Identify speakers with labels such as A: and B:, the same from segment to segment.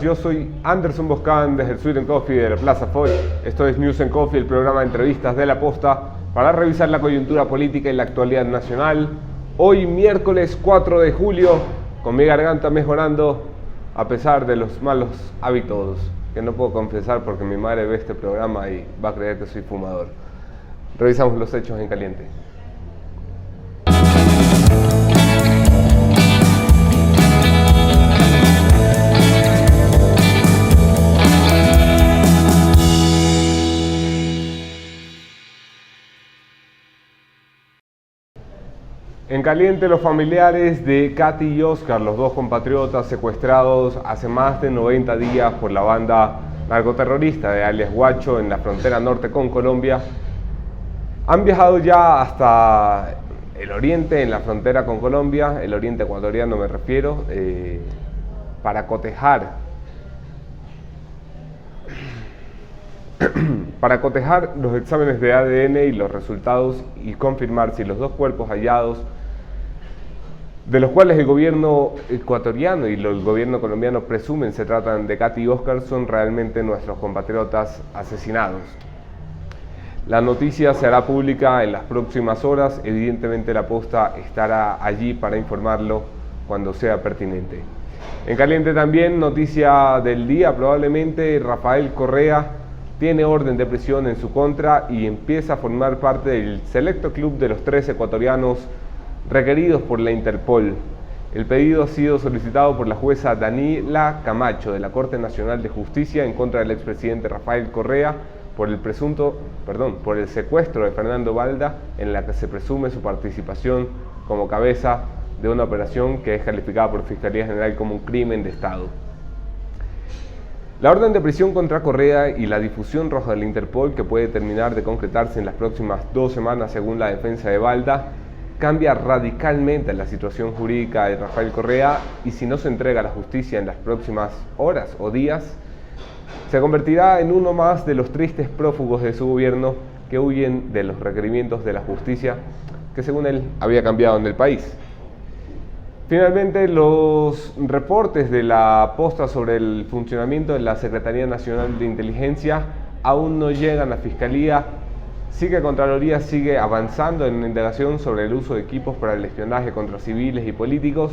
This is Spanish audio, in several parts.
A: Yo soy Anderson Boscan desde el Sweet and Coffee de la Plaza Foy. Esto es News and Coffee, el programa de entrevistas de La Posta para revisar la coyuntura política y la actualidad nacional. Hoy miércoles 4 de julio, con mi garganta mejorando a pesar de los malos hábitos que no puedo confesar porque mi madre ve este programa y va a creer que soy fumador. Revisamos los hechos en caliente. En caliente, los familiares de Katy y Oscar, los dos compatriotas secuestrados hace más de 90 días por la banda narcoterrorista de alias Guacho en la frontera norte con Colombia, han viajado ya hasta el oriente, en la frontera con Colombia, el oriente ecuatoriano me refiero, para cotejar los exámenes de ADN y los resultados y confirmar si los dos cuerpos hallados, de los cuales el gobierno ecuatoriano y el gobierno colombiano presumen se tratan de Katy y Oscar, son realmente nuestros compatriotas asesinados. La noticia se hará pública en las próximas horas. Evidentemente La Posta estará allí para informarlo cuando sea pertinente. En caliente también, noticia del día, probablemente Rafael Correa tiene orden de prisión en su contra y empieza a formar parte del selecto club de los 3 ecuatorianos requeridos por la Interpol. El pedido ha sido solicitado por la jueza Daniela Camacho de la Corte Nacional de Justicia en contra del expresidente Rafael Correa por el secuestro de Fernando Balda, en la que se presume su participación como cabeza de una operación que es calificada por Fiscalía General como un crimen de Estado. La orden de prisión contra Correa y la difusión roja de la Interpol, que puede terminar de concretarse en las próximas 2 semanas según la defensa de Balda, cambia radicalmente la situación jurídica de Rafael Correa y si no se entrega a la justicia en las próximas horas o días, se convertirá en uno más de los tristes prófugos de su gobierno que huyen de los requerimientos de la justicia que según él había cambiado en el país. Finalmente, los reportes de La Posta sobre el funcionamiento de la Secretaría Nacional de Inteligencia aún no llegan a Fiscalía. Sí que Contraloría sigue avanzando en la indagación sobre el uso de equipos para el espionaje contra civiles y políticos,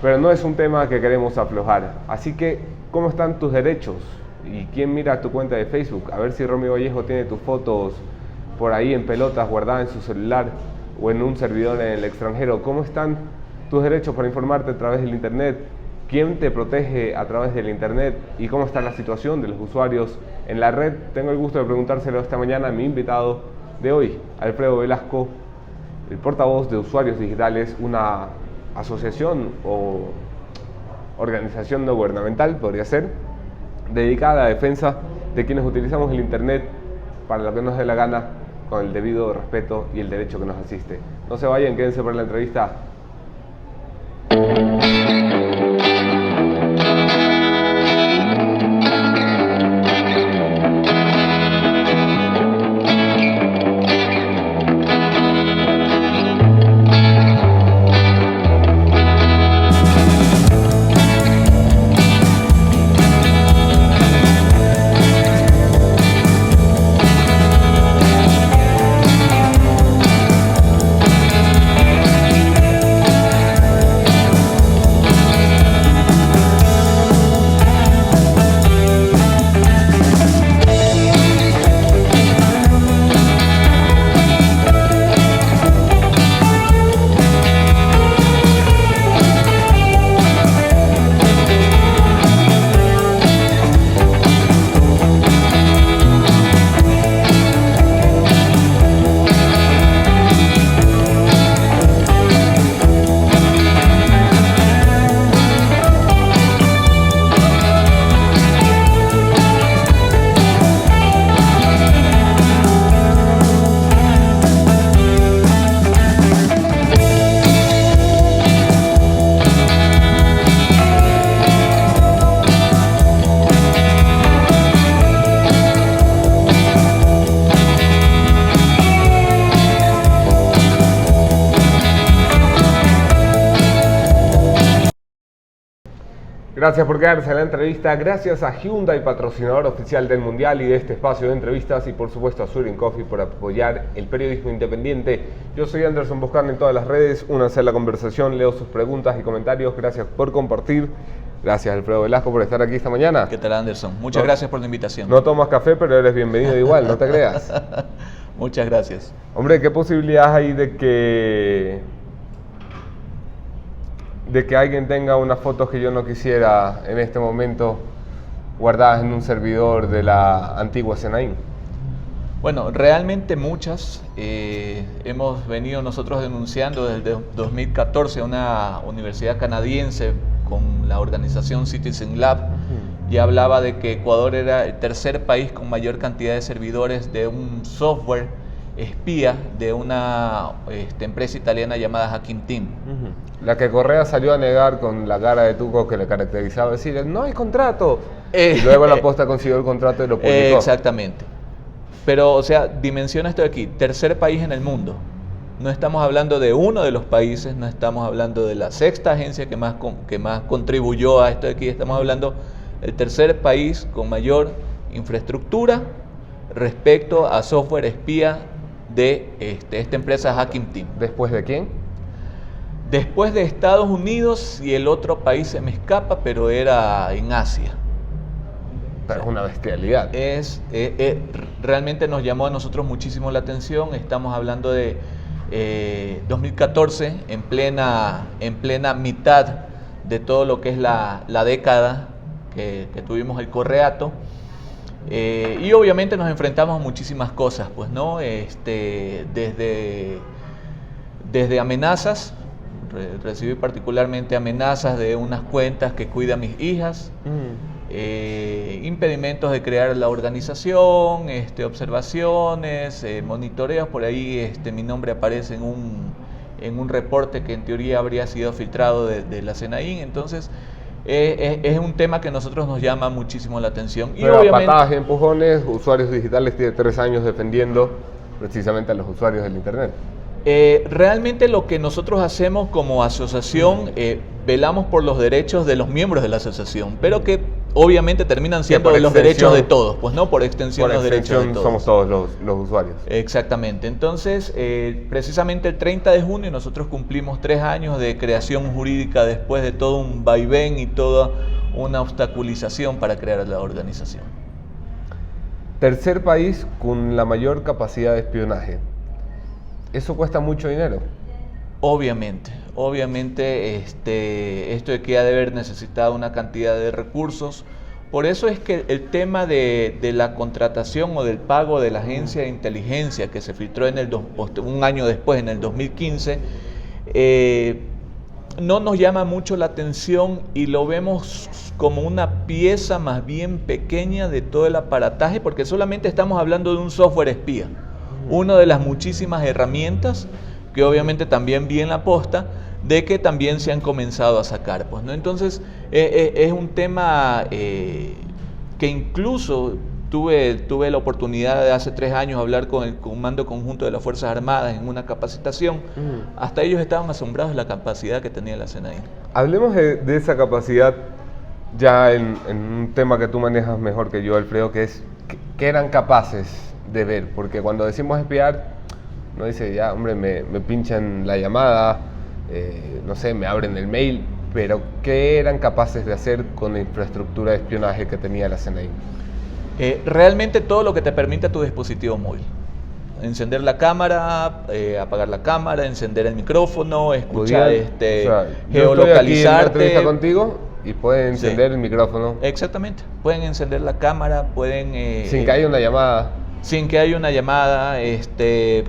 A: pero no es un tema que queremos aflojar. Así que, ¿cómo están tus derechos? ¿Y quién mira tu cuenta de Facebook? A ver si Romy Vallejo tiene tus fotos por ahí en pelotas guardadas en su celular o en un servidor en el extranjero. ¿Cómo están tus derechos para informarte a través del Internet? ¿Quién te protege a través del Internet? ¿Y cómo está la situación de los usuarios en la red? Tengo el gusto de preguntárselo esta mañana a mi invitado de hoy, Alfredo Velasco, el portavoz de Usuarios Digitales, una asociación o organización no gubernamental, podría ser, dedicada a la defensa de quienes utilizamos el Internet para lo que nos dé la gana, con el debido respeto y el derecho que nos asiste. No se vayan, quédense para la entrevista. Gracias por quedarse en la entrevista. Gracias a Hyundai, patrocinador oficial del Mundial y de este espacio de entrevistas. Y por supuesto a Surin Coffee por apoyar el periodismo independiente. Yo soy Anderson Boscan en todas las redes. Únanse a la conversación, leo sus preguntas y comentarios. Gracias por compartir. Gracias Alfredo Velasco por estar aquí esta mañana.
B: ¿Qué tal, Anderson? Muchas gracias por la invitación.
A: No tomas café, pero eres bienvenido igual, no te creas.
B: Muchas gracias.
A: Hombre, ¿qué posibilidades hay de que alguien tenga unas fotos que yo no quisiera en este momento guardadas en un servidor de la antigua Senaín?
B: Bueno, realmente muchas. Hemos venido nosotros denunciando desde 2014 a una universidad canadiense con la organización Citizen Lab. Ya hablaba de que Ecuador era el tercer país con mayor cantidad de servidores de un software espía de una empresa italiana llamada Hacking Team.
A: La que Correa salió a negar con la cara de tuco que le caracterizaba, decir, no hay contrato. Y luego la Posta consiguió el contrato y lo publicó.
B: Exactamente. Pero, o sea, dimensiona esto de aquí, tercer país en el mundo. No estamos hablando de uno de los países, no estamos hablando de la sexta agencia que más contribuyó a esto de aquí, estamos hablando del tercer país con mayor infraestructura respecto a software espía de esta empresa Hacking Team.
A: ¿Después de quién?
B: Después de Estados Unidos, y el otro país se me escapa, pero era en Asia.
A: Pero es una bestialidad.
B: Realmente nos llamó a nosotros muchísimo la atención. Estamos hablando de 2014, en plena mitad de todo lo que es la década que tuvimos el correato. Y obviamente nos enfrentamos a muchísimas cosas, pues, ¿no? Desde amenazas. Recibí particularmente amenazas de unas cuentas que cuida a mis hijas, impedimentos de crear la organización, observaciones, monitoreos. Por ahí mi nombre aparece en un reporte que en teoría habría sido filtrado de la Senaín. Entonces es un tema que a nosotros nos llama muchísimo la atención. Y
A: pero obviamente, patadas y empujones, Usuarios Digitales tiene 3 años defendiendo precisamente a los usuarios del Internet.
B: Realmente lo que nosotros hacemos como asociación, velamos por los derechos de los miembros de la asociación, pero que obviamente terminan siendo los derechos de todos, pues no, por extensión los derechos de todos.
A: Somos todos los usuarios.
B: Exactamente. Entonces, precisamente el 30 de junio nosotros cumplimos 3 años de creación jurídica después de todo un vaivén y toda una obstaculización para crear la organización.
A: Tercer país con la mayor capacidad de espionaje. ¿Eso cuesta mucho dinero?
B: Obviamente, esto de que ha de haber necesitado una cantidad de recursos. Por eso es que el tema de la contratación o del pago de la agencia de inteligencia que se filtró un año después, en el 2015, no nos llama mucho la atención y lo vemos como una pieza más bien pequeña de todo el aparataje, porque solamente estamos hablando de un software espía. Una de las muchísimas herramientas que obviamente también vi en la Posta, de que también se han comenzado a sacar, pues, ¿no? Entonces es un tema que incluso tuve la oportunidad de hace 3 años hablar con el Comando Conjunto de las Fuerzas Armadas en una capacitación. Hasta ellos estaban asombrados de la capacidad que tenía la Senaín.
A: Hablemos de esa capacidad ya en un tema que tú manejas mejor que yo, Alfredo, que es ¿qué eran capaces de ver? Porque cuando decimos espiar, uno dice, ya, hombre, me pinchan la llamada, no sé, me abren el mail, pero ¿qué eran capaces de hacer con la infraestructura de espionaje que tenía la Senaín?
B: Realmente todo lo que te permite tu dispositivo móvil. Encender la cámara, apagar la cámara, encender el micrófono, escuchar, geolocalizarte.
A: Yo estoy aquí en una entrevista contigo y pueden encender el micrófono.
B: Exactamente, pueden encender la cámara, pueden...
A: sin que haya una llamada.
B: Sin que haya una llamada,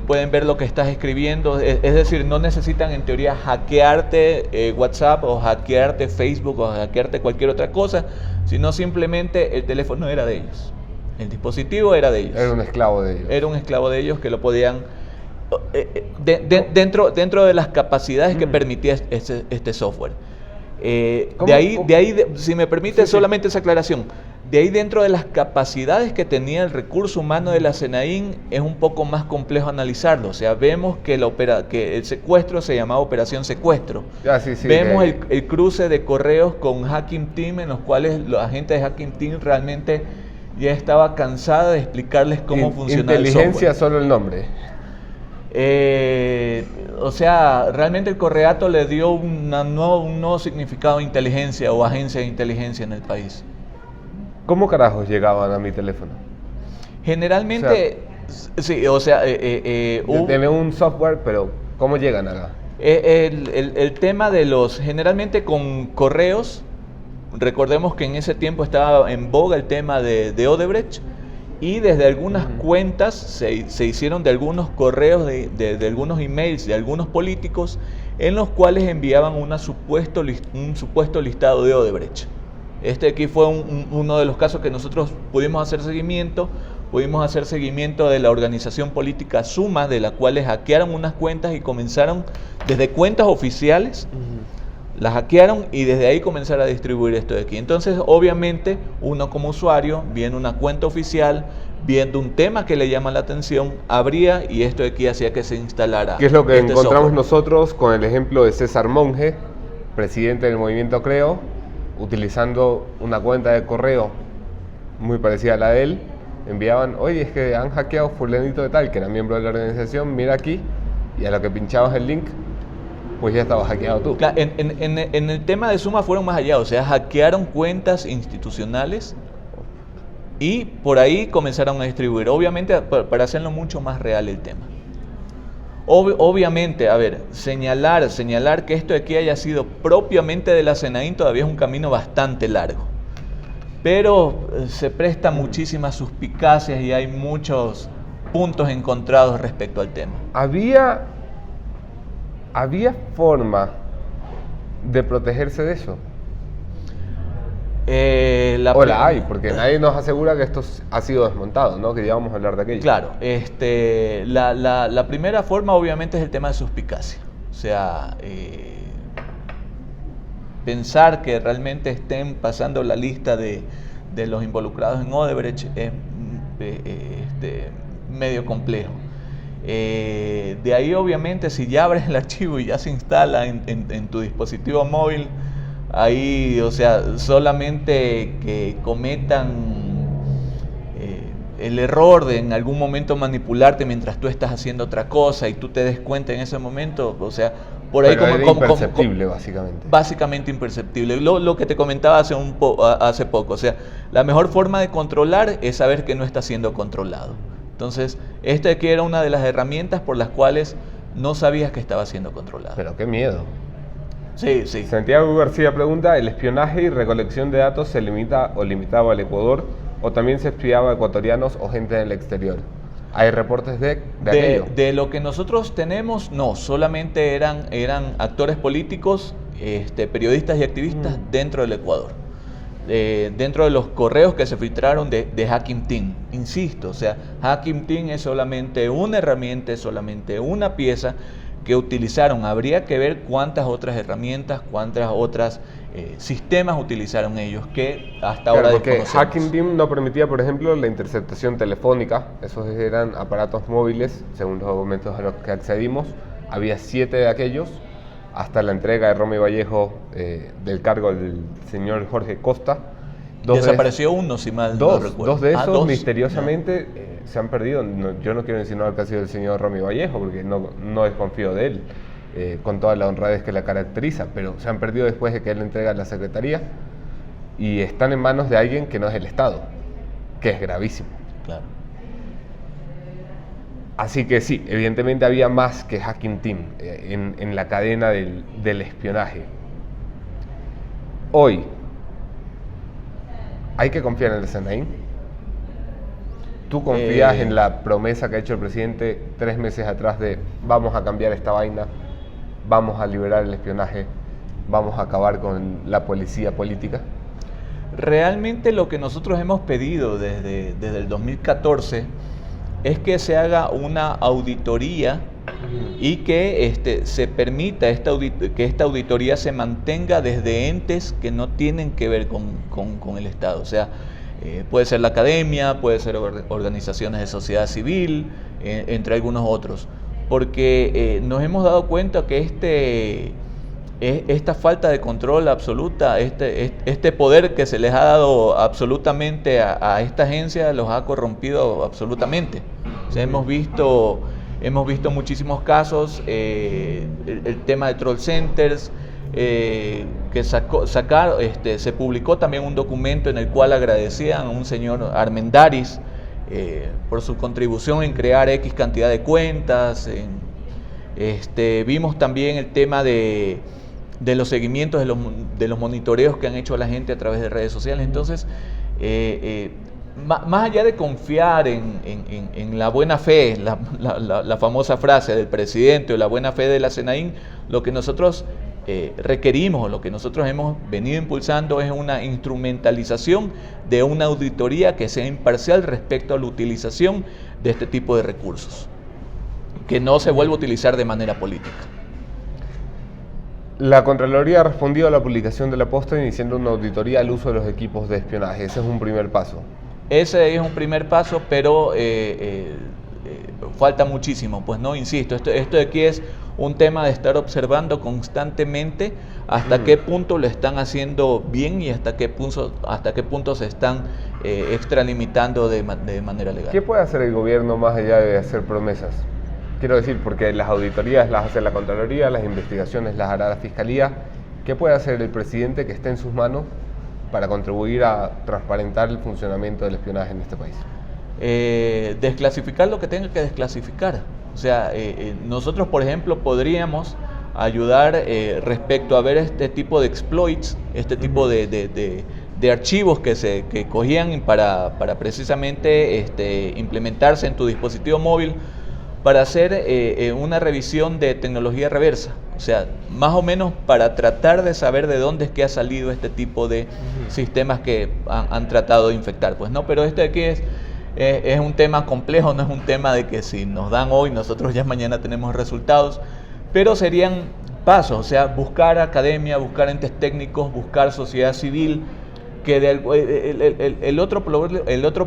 B: pueden ver lo que estás escribiendo, es decir, no necesitan en teoría hackearte WhatsApp o hackearte Facebook o hackearte cualquier otra cosa, sino simplemente el teléfono era de ellos, el dispositivo era de ellos.
A: Era un esclavo de ellos.
B: Era un esclavo de ellos que lo podían, dentro de las capacidades que permitía este software. De ahí, si me permite solamente esa aclaración, De ahí, dentro de las capacidades que tenía el recurso humano de la SENAIN, es un poco más complejo analizarlo. O sea, vemos que el secuestro se llamaba Operación Secuestro. Vemos el cruce de correos con Hacking Team, en los cuales los agentes de Hacking Team realmente ya estaba cansada de explicarles cómo funcionaba el software.
A: Inteligencia, solo el nombre.
B: O sea, realmente el correato le dio un nuevo significado de inteligencia o agencia de inteligencia en el país.
A: ¿Cómo carajos llegaban a mi teléfono?
B: Generalmente, sí, o sea...
A: Tiene un software, pero ¿cómo llegan acá?
B: El tema de generalmente con correos, recordemos que en ese tiempo estaba en boga el tema de Odebrecht, y desde algunas cuentas se hicieron de algunos correos, de algunos emails de algunos políticos, en los cuales enviaban un supuesto listado de Odebrecht. Este aquí fue uno de los casos que nosotros pudimos hacer seguimiento de la organización política Suma, de la cual hackearon unas cuentas y comenzaron desde cuentas oficiales, las hackearon y desde ahí comenzaron a distribuir esto de aquí. Entonces, obviamente, uno como usuario, viendo una cuenta oficial, viendo un tema que le llama la atención, abría y esto de aquí hacía que se instalara.
A: ¿Qué es lo que encontramos nosotros con el ejemplo de César Monge, presidente del movimiento Creo, utilizando una cuenta de correo muy parecida a la de él? Enviaban, oye, es que han hackeado fulanito de tal, que era miembro de la organización, mira aquí, y a lo que pinchabas el link, pues ya estabas hackeado tú.
B: Claro, en el tema de Suma fueron más allá, o sea, hackearon cuentas institucionales y por ahí comenzaron a distribuir, obviamente para hacerlo mucho más real el tema. Obviamente, a ver, señalar que esto de aquí haya sido propiamente de la SENAIN todavía es un camino bastante largo. Pero se presta muchísimas suspicacias y hay muchos puntos encontrados respecto al tema.
A: ¿Había forma de protegerse de eso? O la hay, porque nadie nos asegura que esto ha sido desmontado, ¿no? Que ya vamos a hablar de aquello.
B: Claro, la primera forma obviamente es el tema de suspicacia. O sea, pensar que realmente estén pasando la lista de los involucrados en Odebrecht es medio complejo. De ahí obviamente, si ya abres el archivo y ya se instala en tu dispositivo móvil, ahí, o sea, solamente que cometan el error de en algún momento manipularte mientras tú estás haciendo otra cosa y tú te des cuenta en ese momento, o sea, por ahí
A: como imperceptible, básicamente.
B: Básicamente imperceptible. Lo que te comentaba hace poco, o sea, la mejor forma de controlar es saber que no está siendo controlado. Entonces, esta aquí era una de las herramientas por las cuales no sabías que estaba siendo controlado.
A: Pero qué miedo.
B: Sí.
A: Santiago García pregunta, ¿el espionaje y recolección de datos se limita o limitaba al Ecuador o también se espiaba a ecuatorianos o gente del exterior? ¿Hay reportes de aquello?
B: De lo que nosotros tenemos, no, solamente eran actores políticos, periodistas y activistas dentro del Ecuador. Dentro de los correos que se filtraron de Hacking Team. Insisto, o sea, Hacking Team es solamente una herramienta, es solamente una pieza que utilizaron. Habría que ver cuántas otras herramientas, cuántas otras sistemas utilizaron ellos que hasta ahora desconocemos.
A: Porque Hacking Team no permitía, por ejemplo, la interceptación telefónica. Esos eran aparatos móviles, según los documentos a los que accedimos. Había 7 de aquellos, hasta la entrega de Romy Vallejo del cargo del señor Jorge Costa.
B: Desapareció uno, si mal no recuerdo.
A: Dos de esos misteriosamente se han perdido. Yo no quiero insinuar que ha sido el señor Romy Vallejo, porque no desconfío de él, con toda la honradez que la caracteriza, pero se han perdido después de que él entrega a la Secretaría y están en manos de alguien que no es el Estado, que es gravísimo.
B: Claro.
A: Así que sí, evidentemente había más que Hacking Team en la cadena del espionaje. Hoy, ¿hay que confiar en el SENAIN? ¿Tú confías en la promesa que ha hecho el presidente 3 meses atrás de vamos a cambiar esta vaina, vamos a liberar el espionaje, vamos a acabar con la policía política?
B: Realmente lo que nosotros hemos pedido desde el 2014 es que se haga una auditoría y que se permita que esta auditoría se mantenga desde entes que no tienen que ver con el Estado. O sea, Puede ser la academia, puede ser organizaciones de sociedad civil, entre algunos otros. Porque nos hemos dado cuenta que esta falta de control absoluta, este poder que se les ha dado absolutamente a esta agencia, los ha corrompido absolutamente. O sea, hemos visto muchísimos casos, el tema de troll centers, que se publicó también un documento en el cual agradecían a un señor Armendáriz por su contribución en crear X cantidad de cuentas. Vimos también el tema de los seguimientos, de los monitoreos que han hecho la gente a través de redes sociales. Entonces, más allá de confiar en la buena fe, la famosa frase del presidente o la buena fe de la SENAIN, lo que nosotros requerimos, lo que nosotros hemos venido impulsando es una instrumentalización de una auditoría que sea imparcial respecto a la utilización de este tipo de recursos, que no se vuelva a utilizar de manera política.
A: La Contraloría ha respondido a la publicación de la posta iniciando una auditoría al uso de los equipos de espionaje. Ese es un primer paso.
B: Ese es un primer paso, pero falta muchísimo. Pues no, insisto, esto de aquí es un tema de estar observando constantemente hasta qué punto lo están haciendo bien y hasta qué punto se están extralimitando de manera legal.
A: ¿Qué puede hacer el gobierno más allá de hacer promesas? Quiero decir, porque las auditorías las hace la Contraloría, las investigaciones las hará la Fiscalía. ¿Qué puede hacer el presidente que esté en sus manos para contribuir a transparentar el funcionamiento del espionaje en este país?
B: Desclasificar lo que tenga que desclasificar. O sea, nosotros, por ejemplo, podríamos ayudar respecto a ver este tipo de exploits, este tipo de archivos que cogían para precisamente implementarse en tu dispositivo móvil, para hacer una revisión de tecnología reversa. O sea, más o menos para tratar de saber de dónde es que ha salido este tipo de sistemas que han tratado de infectar. Pues no, pero este de aquí es un tema complejo, no es un tema de que si nos dan hoy, nosotros ya mañana tenemos resultados, pero serían pasos, o sea, buscar academia, buscar entes técnicos, buscar sociedad civil, que el otro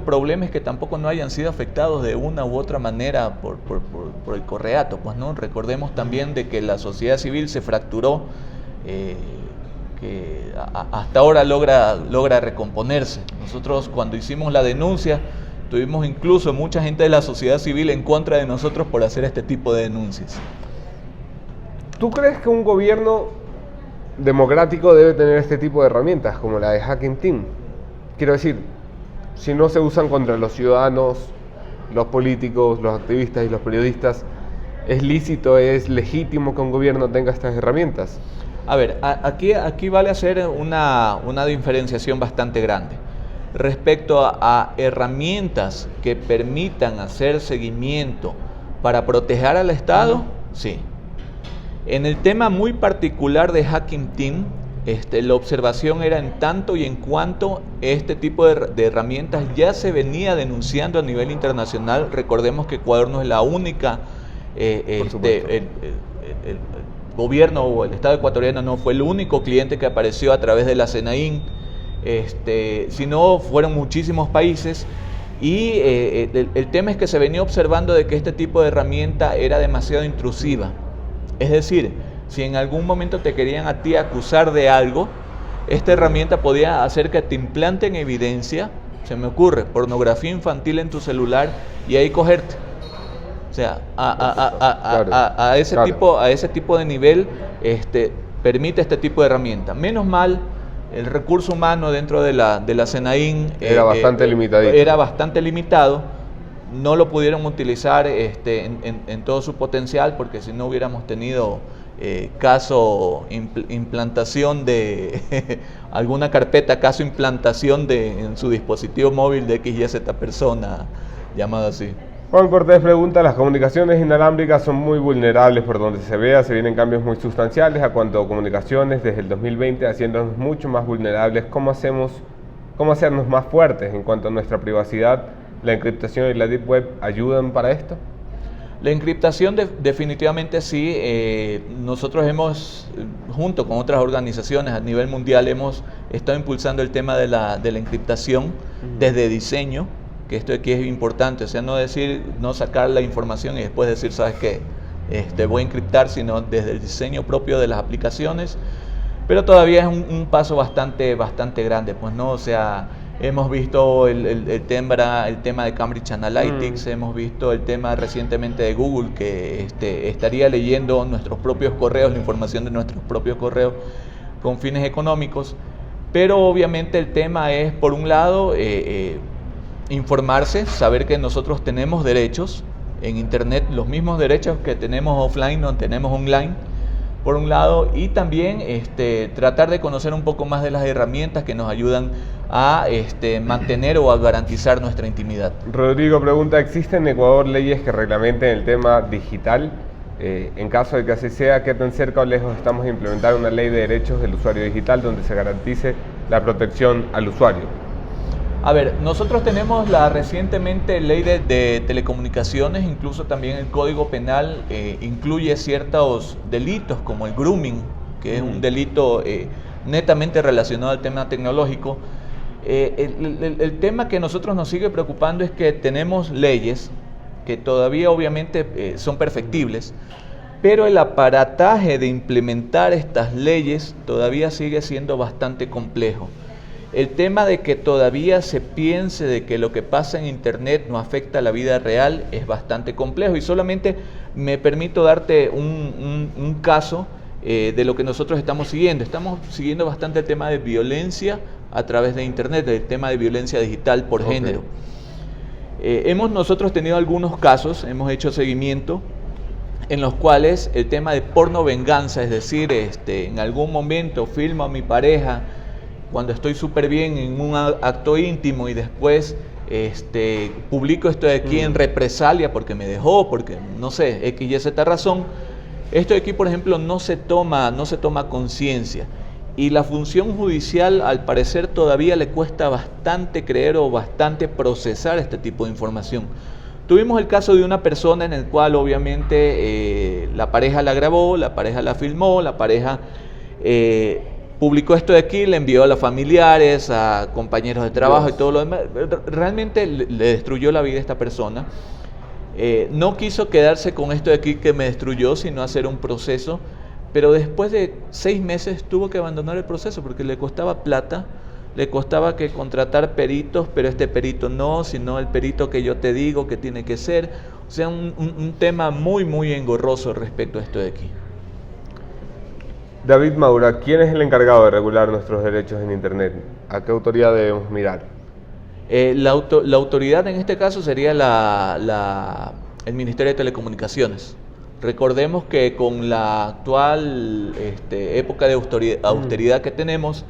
B: problema es que tampoco no hayan sido afectados de una u otra manera por el correato. Pues no, recordemos también de que la sociedad civil se fracturó, que hasta ahora logra recomponerse. Nosotros, cuando hicimos la denuncia, tuvimos incluso mucha gente de la sociedad civil en contra de nosotros por hacer este tipo de denuncias.
A: ¿Tú crees que un gobierno democrático debe tener este tipo de herramientas como la de Hacking Team? Quiero decir, si no se usan contra los ciudadanos, los políticos, los activistas y los periodistas, ¿es lícito, es legítimo que un gobierno tenga estas herramientas?
B: A ver, aquí vale hacer una diferenciación bastante grande. Respecto a herramientas que permitan hacer seguimiento para proteger al Estado, sí. En el tema muy particular de Hacking Team, la observación era en tanto y en cuanto este tipo de herramientas ya se venía denunciando a nivel internacional. Recordemos que Ecuador no es la única, el gobierno o el Estado ecuatoriano no fue el único cliente que apareció a través de la SENAIN, sino fueron muchísimos países. Y el tema es que se venía observando de que este tipo de herramienta era demasiado intrusiva. Es decir, si en algún momento te querían a ti acusar de algo, esta herramienta podía hacer que te implanten evidencia, se me ocurre, pornografía infantil en tu celular y ahí cogerte. O sea, a ese tipo de nivel permite este tipo de herramienta. Menos mal, el recurso humano dentro de la SENAIN
A: era bastante limitado.
B: No lo pudieron utilizar en todo su potencial, porque si no hubiéramos tenido implantación de alguna carpeta, caso implantación en su dispositivo móvil de X y Z persona, llamado así.
A: Juan Cortés pregunta: las comunicaciones inalámbricas son muy vulnerables por donde se vea, se vienen cambios muy sustanciales a cuanto a comunicaciones desde el 2020, haciéndonos mucho más vulnerables. ¿Cómo hacernos más fuertes en cuanto a nuestra privacidad? ¿La encriptación y la Deep Web ayudan para esto?
B: La encriptación definitivamente sí. Nosotros hemos, junto con otras organizaciones a nivel mundial, hemos estado impulsando el tema de la encriptación desde diseño, que esto aquí es importante, o sea, no sacar la información y después decir, ¿sabes qué? Voy a encriptar, sino desde el diseño propio de las aplicaciones, pero todavía es un paso bastante grande, pues no, o sea, hemos visto el tema de Cambridge Analytics, hemos visto el tema recientemente de Google, que estaría leyendo nuestros propios correos, la información de nuestros propios correos con fines económicos, pero obviamente el tema es, por un lado, informarse, saber que nosotros tenemos derechos en Internet, los mismos derechos que tenemos offline, no tenemos online, por un lado, y también tratar de conocer un poco más de las herramientas que nos ayudan a mantener o a garantizar nuestra intimidad.
A: Rodrigo pregunta, ¿existen en Ecuador leyes que reglamenten el tema digital? En caso de que así sea, ¿qué tan cerca o lejos estamos de implementar una ley de derechos del usuario digital donde se garantice la protección al usuario?
B: A ver, nosotros tenemos la recientemente ley de telecomunicaciones, incluso también el Código Penal incluye ciertos delitos como el grooming, que es un delito netamente relacionado al tema tecnológico. El tema que a nosotros nos sigue preocupando es que tenemos leyes que todavía obviamente son perfectibles, pero el aparataje de implementar estas leyes todavía sigue siendo bastante complejo. El tema de que todavía se piense de que lo que pasa en Internet no afecta a la vida real es bastante complejo, y solamente me permito darte un caso de lo que nosotros estamos siguiendo. Estamos siguiendo bastante el tema de violencia a través de Internet, el tema de violencia digital por género. Hemos nosotros tenido algunos casos, hemos hecho seguimiento en los cuales el tema de porno venganza, es decir, en algún momento filmo a mi pareja cuando estoy súper bien en un acto íntimo y después publico esto de aquí en represalia porque me dejó, porque no sé, X y Z razón. Esto de aquí, por ejemplo, no se toma conciencia, y la función judicial al parecer todavía le cuesta bastante creer o bastante procesar este tipo de información. Tuvimos el caso de una persona en el cual obviamente la pareja la grabó, la pareja la filmó, la pareja publicó esto de aquí, le envió a los familiares, a compañeros de trabajo y todo lo demás. Realmente le destruyó la vida a esta persona. No quiso quedarse con esto de aquí que me destruyó, sino hacer un proceso. Pero después de 6 meses tuvo que abandonar el proceso porque le costaba plata, le costaba que contratar peritos, pero este perito no, sino el perito que yo te digo que tiene que ser. O sea, un tema muy engorroso respecto a esto de aquí.
A: David Maura, ¿quién es el encargado de regular nuestros derechos en Internet? ¿A qué autoridad debemos mirar?
B: La autoridad en este caso sería el Ministerio de Telecomunicaciones. Recordemos que con la actual época de austeridad que tenemos,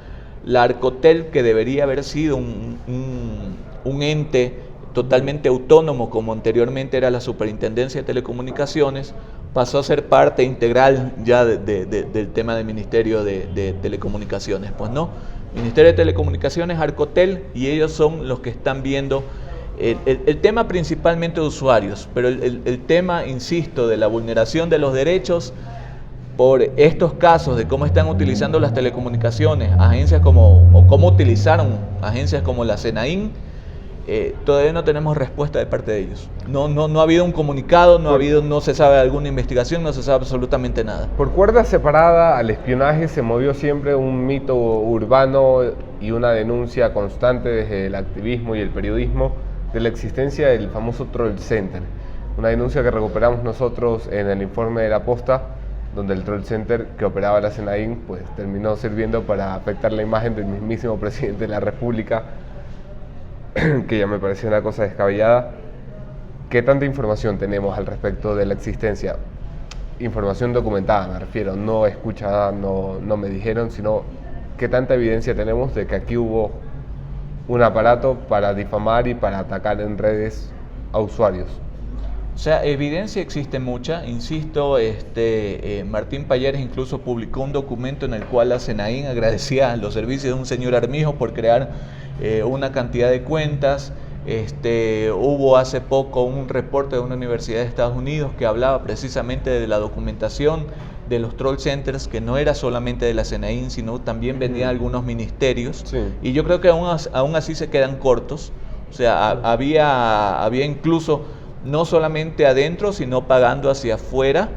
B: la Arcotel, que debería haber sido un ente totalmente autónomo como anteriormente era la Superintendencia de Telecomunicaciones, pasó a ser parte integral ya del tema del Ministerio de Telecomunicaciones. Pues no, Ministerio de Telecomunicaciones, Arcotel, y ellos son los que están viendo el tema principalmente de usuarios, pero el tema, insisto, de la vulneración de los derechos por estos casos de cómo están utilizando las telecomunicaciones, cómo utilizaron agencias como la SENAIN, todavía no tenemos respuesta de parte de ellos. No ha habido un comunicado, no se sabe de alguna investigación, no se sabe absolutamente nada.
A: Por cuerda separada al espionaje se movió siempre un mito urbano y una denuncia constante desde el activismo y el periodismo de la existencia del famoso Troll Center. Una denuncia que recuperamos nosotros en el informe de La Posta, donde el Troll Center que operaba la SENAIN pues terminó sirviendo para afectar la imagen del mismísimo presidente de la República, que ya me pareció una cosa descabellada. ¿Qué tanta información tenemos al respecto de la existencia? Información documentada, me refiero, no escuchada, no me dijeron, sino ¿qué tanta evidencia tenemos de que aquí hubo un aparato para difamar y para atacar en redes a usuarios?
B: O sea, evidencia existe mucha, insisto, Martín Payeres incluso publicó un documento en el cual la SENAIN agradecía los servicios de un señor Armijo por crear una cantidad de cuentas. Hubo hace poco un reporte de una universidad de Estados Unidos que hablaba precisamente de la documentación de los troll centers, que no era solamente de la CNAIN, sino también venía de algunos ministerios.
A: Sí.
B: Y yo creo que aún así se quedan cortos. O sea, había incluso no solamente adentro, sino pagando hacia afuera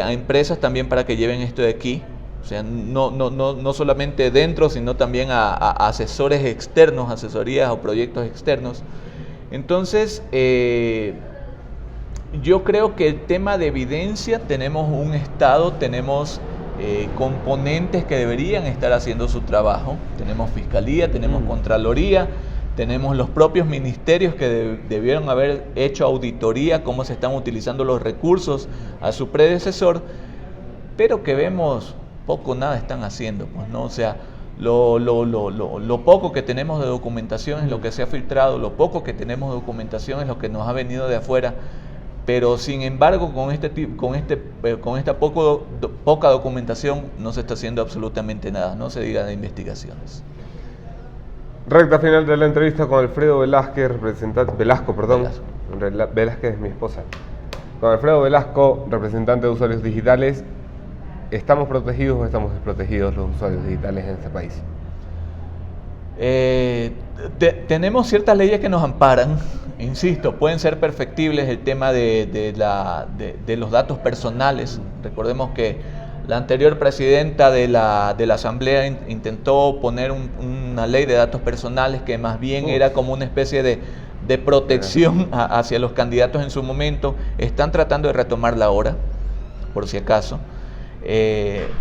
B: a empresas también para que lleven esto de aquí. O sea, no solamente dentro, sino también a asesores externos, asesorías o proyectos externos. Entonces, yo creo que el tema de evidencia, tenemos un Estado, tenemos componentes que deberían estar haciendo su trabajo. Tenemos Fiscalía, tenemos Contraloría, tenemos los propios ministerios que debieron haber hecho auditoría, cómo se están utilizando los recursos a su predecesor, pero que vemos poco o nada están haciendo, pues, ¿no? O sea, lo poco que tenemos de documentación es lo que se ha filtrado, lo poco que tenemos de documentación es lo que nos ha venido de afuera, pero sin embargo con esta poca documentación no se está haciendo absolutamente nada, no se diga de investigaciones.
A: Recta final de la entrevista con Alfredo Velázquez, Velázquez es mi esposa. Con Alfredo Velasco, representante de usuarios digitales. ¿Estamos protegidos o estamos desprotegidos los usuarios digitales en este país?
B: Tenemos ciertas leyes que nos amparan, insisto, pueden ser perfectibles el tema de los datos personales. Recordemos que la anterior presidenta de la Asamblea intentó poner una ley de datos personales que más bien era como una especie de protección hacia los candidatos en su momento. Están tratando de retomarla ahora, por si acaso.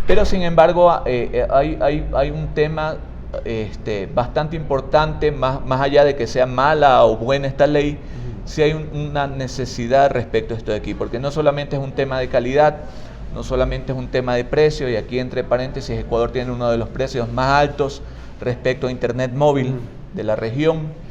B: Pero sin embargo hay un tema bastante importante, más allá de que sea mala o buena esta ley, sí hay una necesidad respecto a esto de aquí, porque no solamente es un tema de calidad, no solamente es un tema de precio, y aquí entre paréntesis Ecuador tiene uno de los precios más altos respecto a internet móvil de la región,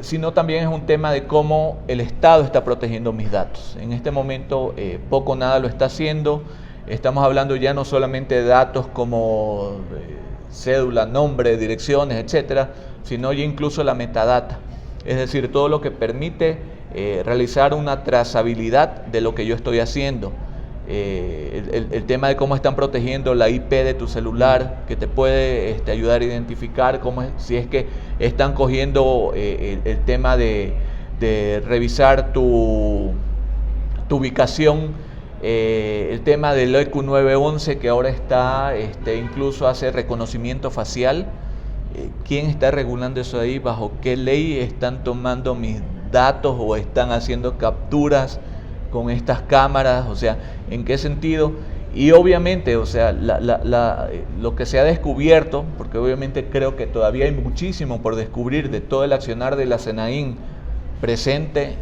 B: sino también es un tema de cómo el Estado está protegiendo mis datos. En este momento poco o nada lo está haciendo. Estamos hablando ya no solamente de datos como cédula, nombre, direcciones, etcétera, sino ya incluso la metadata, es decir, todo lo que permite realizar una trazabilidad de lo que yo estoy haciendo. El tema de cómo están protegiendo la IP de tu celular, que te puede ayudar a identificar si es que están cogiendo el tema de revisar tu ubicación, el tema del EQ 911 que ahora incluso hace reconocimiento facial. ¿Quién está regulando eso ahí? ¿Bajo qué ley están tomando mis datos o están haciendo capturas con estas cámaras? O sea, ¿en qué sentido? Y obviamente, o sea, lo que se ha descubierto, porque obviamente creo que todavía hay muchísimo por descubrir de todo el accionar de la CNAIN, presente,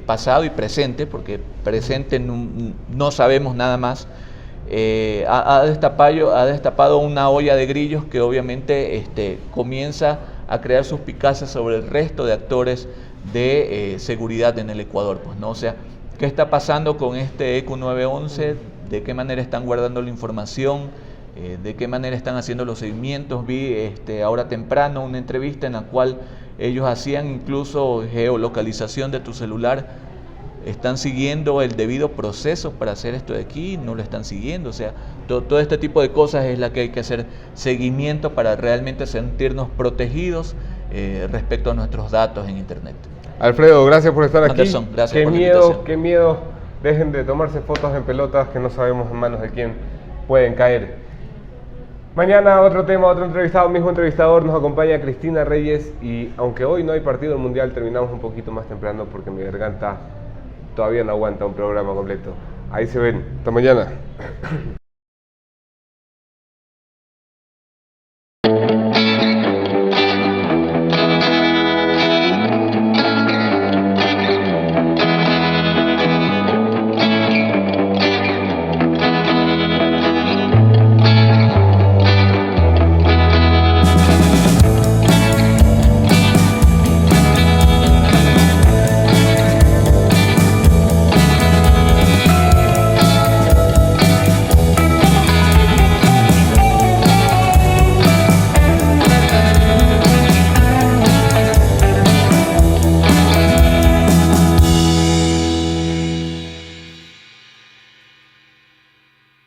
B: pasado y presente, porque presente no sabemos nada más, ha destapado una olla de grillos que obviamente comienza a crear suspicacias sobre el resto de actores de seguridad en el Ecuador, pues, ¿no? O sea, ¿qué está pasando con este EQ 911? ¿De qué manera están guardando la información? ¿De qué manera están haciendo los seguimientos? Vi ahora temprano una entrevista en la cual ellos hacían incluso geolocalización de tu celular. ¿Están siguiendo el debido proceso para hacer esto de aquí? ¿No lo están siguiendo? O sea, todo este tipo de cosas es la que hay que hacer seguimiento para realmente sentirnos protegidos respecto a nuestros datos en Internet.
A: Alfredo, gracias por estar
B: Anderson,
A: aquí.
B: gracias por la invitación.
A: Qué miedo. Dejen de tomarse fotos en pelotas que no sabemos en manos de quién pueden caer. Mañana otro tema, otro entrevistado, mismo entrevistador, nos acompaña Cristina Reyes, y aunque hoy no hay partido del Mundial, terminamos un poquito más temprano porque mi garganta todavía no aguanta un programa completo. Ahí se ven. Hasta mañana.